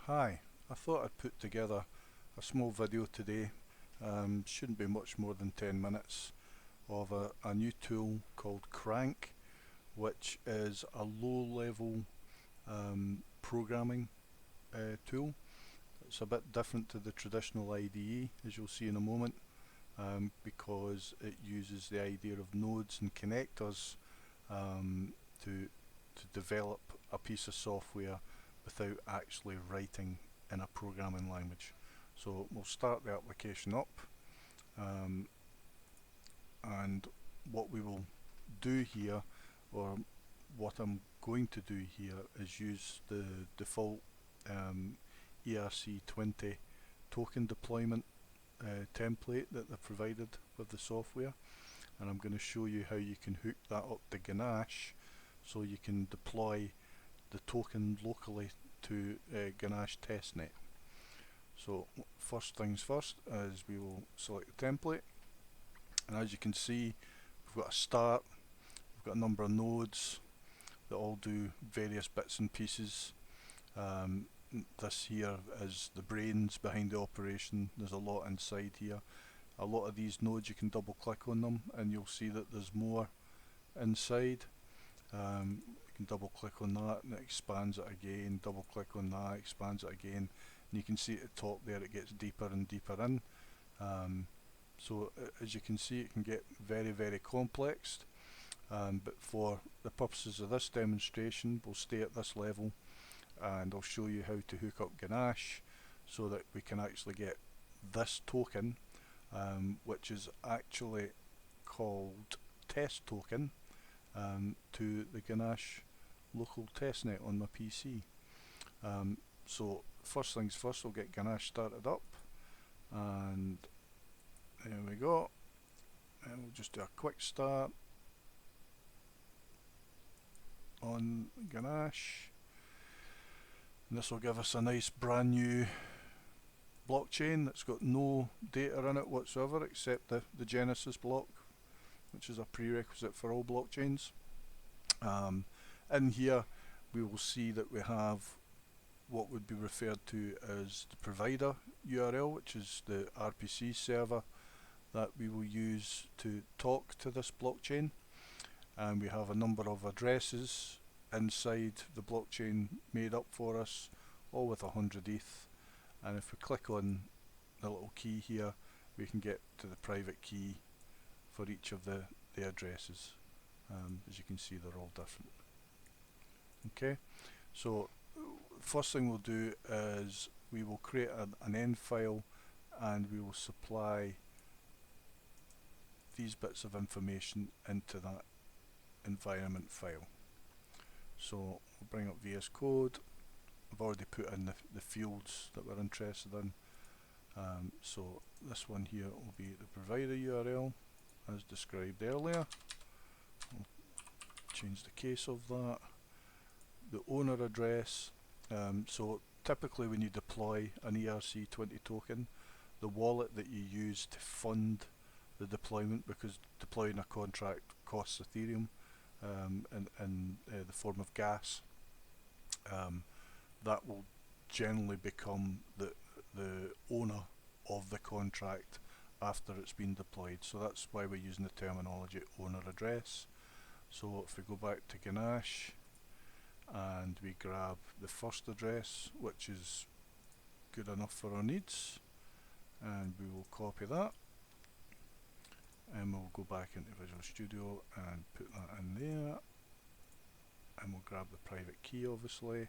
Hi, I thought I'd put together a small video today, shouldn't be much more than 10 minutes, of a new tool called Cranq, which is a low-level programming tool. It's a bit different to the traditional IDE, as you'll see in a moment, because it uses the idea of nodes and connectors to develop a piece of software without actually writing in a programming language. So we'll start the application up, and what we will do here, or what I'm going to do here, is use the default ERC20 token deployment template that they've provided with the software, and I'm going to show you how you can hook that up to Ganache so you can deploy the token locally to Ganache testnet. So first things first is we will select the template, and as you can see, we've got a start, we've got a number of nodes that all do various bits and pieces. This here is the brains behind the operation. There's a lot inside here. A lot of these nodes, you can double click on them and you'll see that there's more inside. You can double click on that and it expands it again, double click on that, expands it again, and you can see at the top there it gets deeper and deeper in. So as you can see, it can get very complex, but for the purposes of this demonstration we'll stay at this level, and I'll show you how to hook up Ganache so that we can actually get this token, which is actually called test token, to the Ganache local testnet on my PC. So first things first, we'll get Ganache started up, and there we go, and we'll just do a quick start on Ganache, and this will give us a nice brand new blockchain that's got no data in it whatsoever except the Genesis block, which is a prerequisite for all blockchains. In here we will see that we have what would be referred to as the provider URL, which is the RPC server that we will use to talk to this blockchain, and we have a number of addresses inside the blockchain made up for us, all with 100 ETH, and if we click on the little key here we can get to the private key for each of the addresses. As you can see, they're all different. Okay, so first thing we'll do is we will create an end file, and we will supply these bits of information into that environment file. So we'll bring up VS Code. I've already put in the fields that we're interested in. So this one here will be the provider URL as described earlier. I'll change the case of that. The owner address, so typically when you deploy an ERC20 token, the wallet that you use to fund the deployment, because deploying a contract costs Ethereum in the form of gas, that will generally become the owner of the contract after it's been deployed. So that's why we're using the terminology owner address. So if we go back to Ganache and we grab the first address, which is good enough for our needs, and we will copy that, and we'll go back into Visual Studio and put that in there, and we'll grab the private key obviously,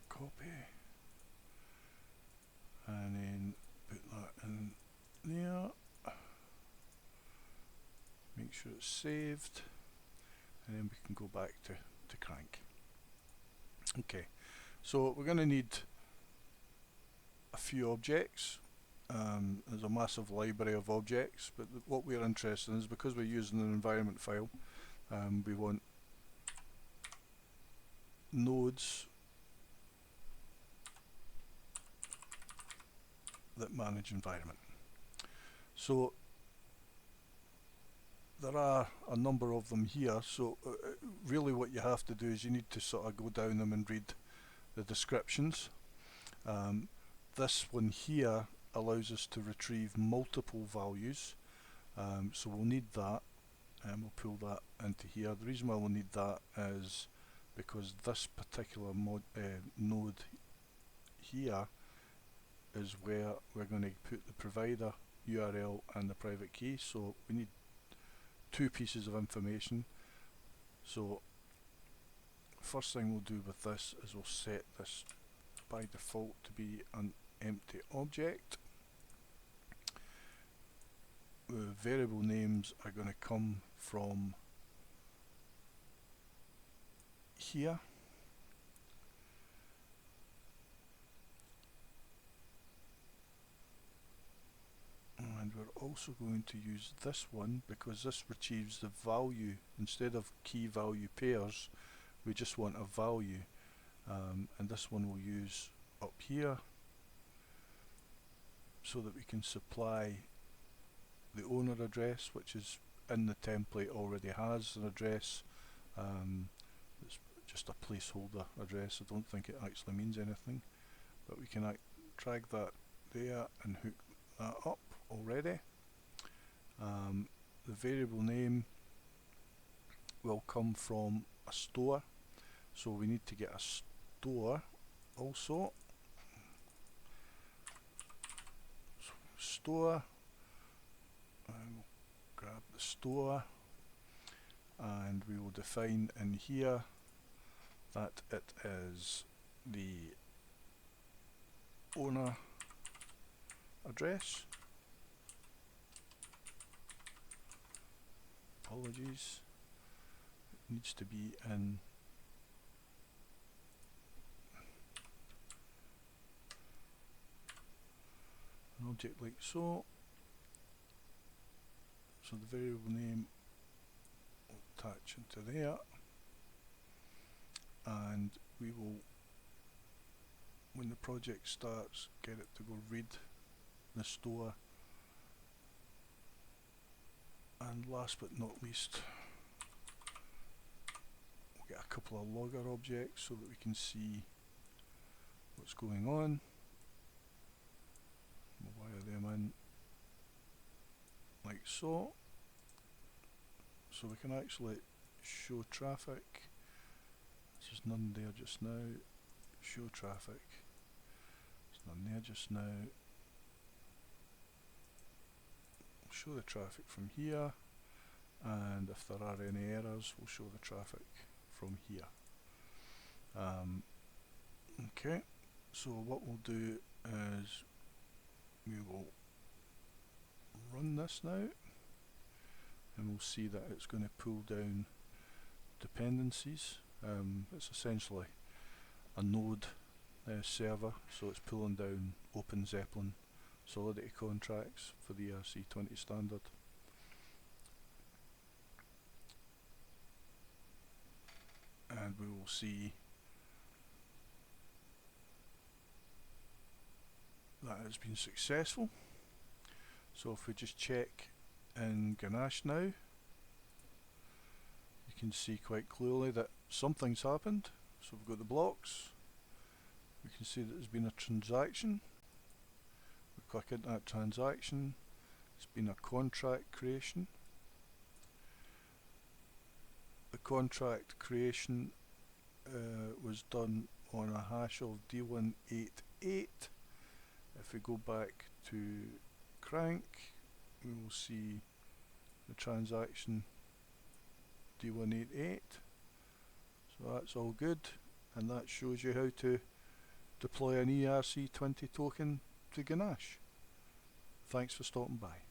copy, and then put that in there, make sure it's saved, and then we can go back to Cranq. Okay, so we're going to need a few objects. There's a massive library of objects, but what we're interested in is, because we're using an environment file, we want nodes that manage environment. So there are a number of them here, so really what you have to do is you need to sort of go down them and read the descriptions. This one here allows us to retrieve multiple values, so we'll need that, and we'll pull that into here. The reason why we'll need that is because this particular node here is where we're going to put the provider URL and the private key, so we need two pieces of information. So first thing we'll do with this is we'll set this by default to be an empty object. The variable names are going to come from here, and we're also going to use this one because this retrieves the value. Instead of key value pairs, we just want a value, and this one we'll use up here so that we can supply the owner address, which is in the template already has an address. It's just a placeholder address. I don't think it actually means anything, but we can drag that there and hook that up already. The variable name will come from a store, so we need to get a store also. So store, and we'll grab the store, and we will define in here that it is the owner address. Apologies, it needs to be in an object like so. So the variable name will attach into there, and we will, when the project starts, get it to go read the store. And last but not least, we'll get a couple of logger objects so that we can see what's going on. We'll wire them in like so. So we can actually show traffic. There's none there just now. Show traffic. There's none there just now. Show the traffic from here, and if there are any errors, we'll show the traffic from here. Okay, so what we'll do is we will run this now, and we'll see that it's going to pull down dependencies. It's essentially a node server, so it's pulling down OpenZeppelin Solidity contracts for the ERC20 standard. And we will see that has been successful. So if we just check in Ganache now, you can see quite clearly that something's happened. So we've got the blocks, we can see that there's been a transaction. We click into that transaction, it's been a contract creation. The contract creation was done on a hash of D188. If we go back to Cranq, we will see the transaction D188. So that's all good, and that shows you how to deploy an ERC20 token to Ganache. Thanks for stopping by.